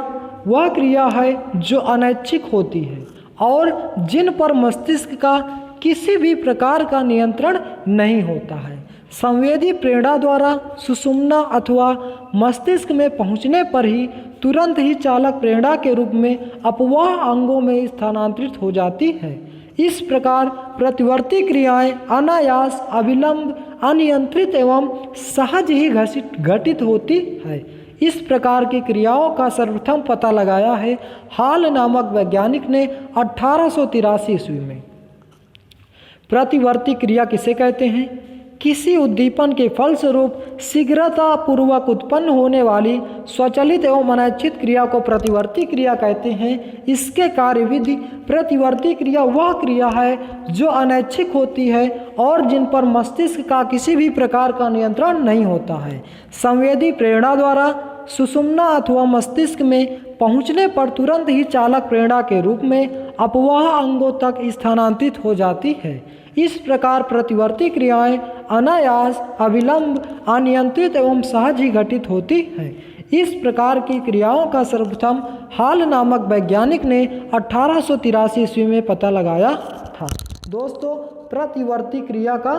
वह क्रिया है जो अनैच्छिक होती है और जिन पर मस्तिष्क का किसी भी प्रकार का नियंत्रण नहीं होता है। संवेदी प्रेरणा द्वारा सुषुम्ना अथवा मस्तिष्क में पहुंचने पर ही तुरंत ही चालक प्रेरणा के रूप में अपवाह अंगों में स्थानांतरित हो जाती है। इस प्रकार प्रतिवर्ती क्रियाएं अनायास, अविलंब, अनियंत्रित एवं सहज ही घटित होती है। इस प्रकार की क्रियाओं का सर्वप्रथम पता लगाया है हॉल नामक वैज्ञानिक ने 1883 ईस्वी में। प्रतिवर्ती क्रिया किसे कहते हैं? किसी उद्दीपन के फलस्वरूप शीघ्रतापूर्वक उत्पन्न होने वाली स्वचालित एवं अनैच्छिक क्रिया को प्रतिवर्ती क्रिया कहते हैं। इसके कार्यविधि, प्रतिवर्ती क्रिया वह क्रिया है जो अनैच्छिक होती है और जिन पर मस्तिष्क का किसी भी प्रकार का नियंत्रण नहीं होता है। संवेदी प्रेरणा द्वारा सुषुम्ना अथवा मस्तिष्क में पहुंचने पर तुरंत ही चालक प्रेरणा के रूप में अपवाह अंगों तक स्थानांतरित हो जाती है। इस प्रकार प्रतिवर्ती क्रियाएं अनायास, अविलंब, अनियंत्रित एवं सहज ही घटित होती हैं। इस प्रकार की क्रियाओं का सर्वप्रथम हॉल नामक वैज्ञानिक ने 1883 ईस्वी में पता लगाया था। दोस्तों, प्रतिवर्ती क्रिया का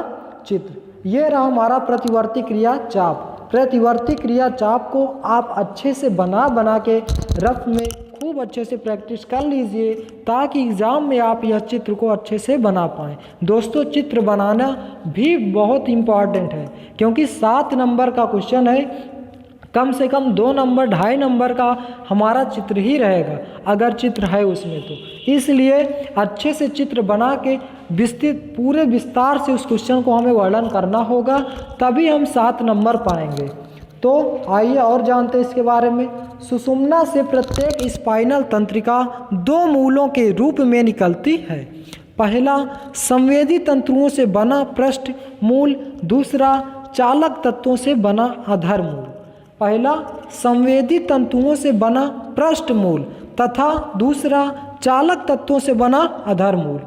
चित्र ये रहा हमारा प्रतिवर्ती क्रिया चाप। प्रतिवर्ती क्रिया चाप को आप अच्छे से बना के रफ में खूब अच्छे से प्रैक्टिस कर लीजिए ताकि एग्ज़ाम में आप यह चित्र को अच्छे से बना पाएँ। दोस्तों, चित्र बनाना भी बहुत इम्पॉर्टेंट है क्योंकि 7 नंबर का क्वेश्चन है। कम से कम 2 नंबर 2.5 नंबर का हमारा चित्र ही रहेगा अगर चित्र है उसमें तो। इसलिए अच्छे से चित्र बना के विस्तृत पूरे विस्तार से उस क्वेश्चन को हमें वर्णन करना होगा, तभी हम 7 नंबर पाएंगे। तो आइए और जानते हैं इसके बारे में। सुषुम्ना से प्रत्येक स्पाइनल तंत्रिका 2 मूलों के रूप में निकलती है। पहला संवेदी तंतुओं से बना पृष्ठ मूल, दूसरा चालक तत्वों से बना अधर मूल। पहला संवेदी तंतुओं से बना पृष्ठ मूल तथा दूसरा चालक तत्वों से बना अधर मूल।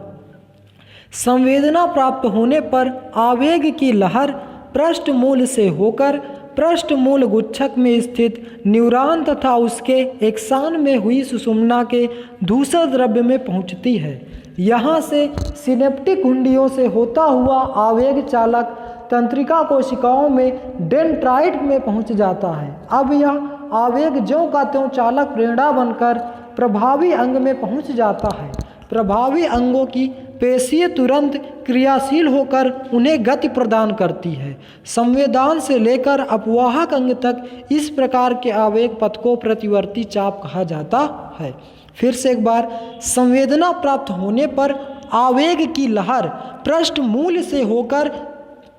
संवेदना प्राप्त होने पर आवेग की लहर पृष्ठ मूल से होकर पृष्ठ मूल गुच्छक में स्थित न्यूरॉन तथा उसके एक्सान में हुई सुषुम्ना के धूसर द्रव्य में पहुंचती है। यहाँ से सिनेप्टिक घुंडियों से होता हुआ आवेग चालक तंत्रिका कोशिकाओं में डेंड्राइट में पहुंच जाता है। अब यह आवेग ज्यों का त्यों चालक प्रेरणा बनकर प्रभावी अंग में पहुंच जाता है। प्रभावी अंगों की पेशियां तुरंत क्रियाशील होकर उन्हें गति प्रदान करती है। संवेदान से लेकर अपवाहक अंग तक इस प्रकार के आवेग पथ को प्रतिवर्ती चाप कहा जाता है। फिर से एक बार, संवेदना प्राप्त होने पर आवेग की लहर पृष्ठ मूल से होकर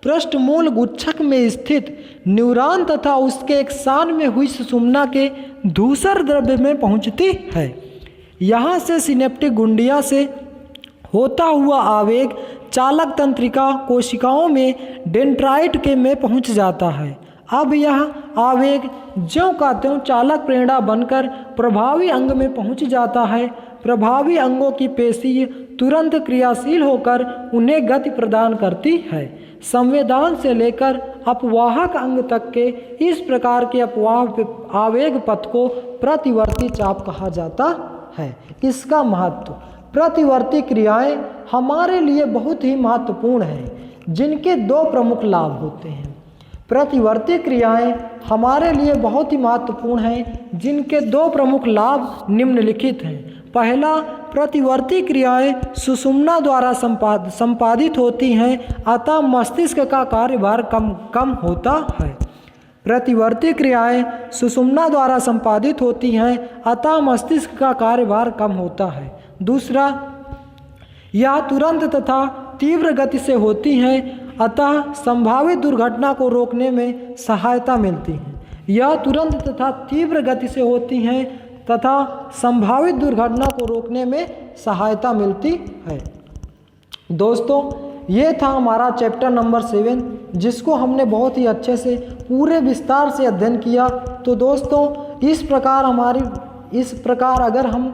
पृष्ठ मूल गुच्छक में स्थित न्यूरॉन तथा उसके एक्सान में हुई सुषुम्ना के धूसर द्रव्य में पहुंचती है। यहाँ से सिनेप्टिक गुंडिया से होता हुआ आवेग चालक तंत्रिका कोशिकाओं में डेंड्राइट के में पहुंच जाता है। अब यह आवेग ज्यों का त्यों चालक प्रेरणा बनकर प्रभावी अंग में पहुंच जाता है। प्रभावी अंगों की पेशी तुरंत क्रियाशील होकर उन्हें गति प्रदान करती है। संवेदान से लेकर अपवाहक अंग तक के इस प्रकार के अपवाह आवेग पथ को प्रतिवर्ती चाप कहा जाता है। इसका महत्व, प्रतिवर्ती क्रियाएं हमारे लिए बहुत ही महत्वपूर्ण हैं, जिनके 2 प्रमुख लाभ होते हैं। प्रतिवर्ती क्रियाएं हमारे लिए बहुत ही महत्वपूर्ण हैं, जिनके 2 प्रमुख लाभ निम्नलिखित हैं। पहला, प्रतिवर्ती क्रियाएं सुषुम्ना द्वारा संपादित होती हैं, अतः मस्तिष्क का कार्यभार कम होता है। प्रतिवर्ती क्रियाएं सुषुम्ना द्वारा संपादित होती हैं, अतः मस्तिष्क का कार्यभार कम होता है। दूसरा, यह तुरंत तथा तीव्र गति से होती हैं, अतः संभावित दुर्घटना को रोकने में सहायता मिलती है। यह तुरंत तथा तीव्र गति से होती हैं तथा संभावित दुर्घटना को रोकने में सहायता मिलती है। दोस्तों, ये था हमारा चैप्टर नंबर 7, जिसको हमने बहुत ही अच्छे से पूरे विस्तार से अध्ययन किया। तो दोस्तों, इस प्रकार अगर हम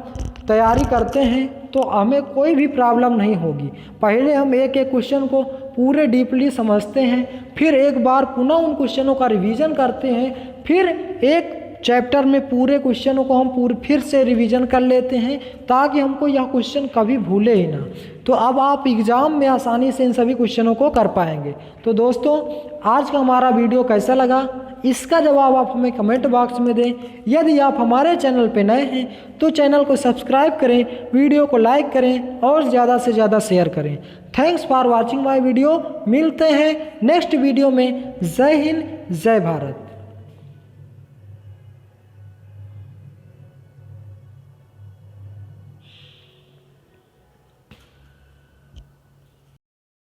तैयारी करते हैं तो हमें कोई भी प्रॉब्लम नहीं होगी। पहले हम एक एक क्वेश्चन को पूरे डीपली समझते हैं, फिर एक बार पुनः उन क्वेश्चनों का रिवीजन करते हैं, फिर एक चैप्टर में पूरे क्वेश्चनों को हम फिर से रिवीजन कर लेते हैं, ताकि हमको यह क्वेश्चन कभी भूले ही ना। तो अब आप एग्ज़ाम में आसानी से इन सभी क्वेश्चनों को कर पाएंगे। तो दोस्तों, आज का हमारा वीडियो कैसा लगा, इसका जवाब आप हमें कमेंट बॉक्स में दें। यदि आप हमारे चैनल पर नए हैं तो चैनल को सब्सक्राइब करें, वीडियो को लाइक करें और ज़्यादा से ज़्यादा शेयर करें। Thanks for watching my video. मिलते हैं नेक्स्ट वीडियो में। जय हिंद, जय भारत।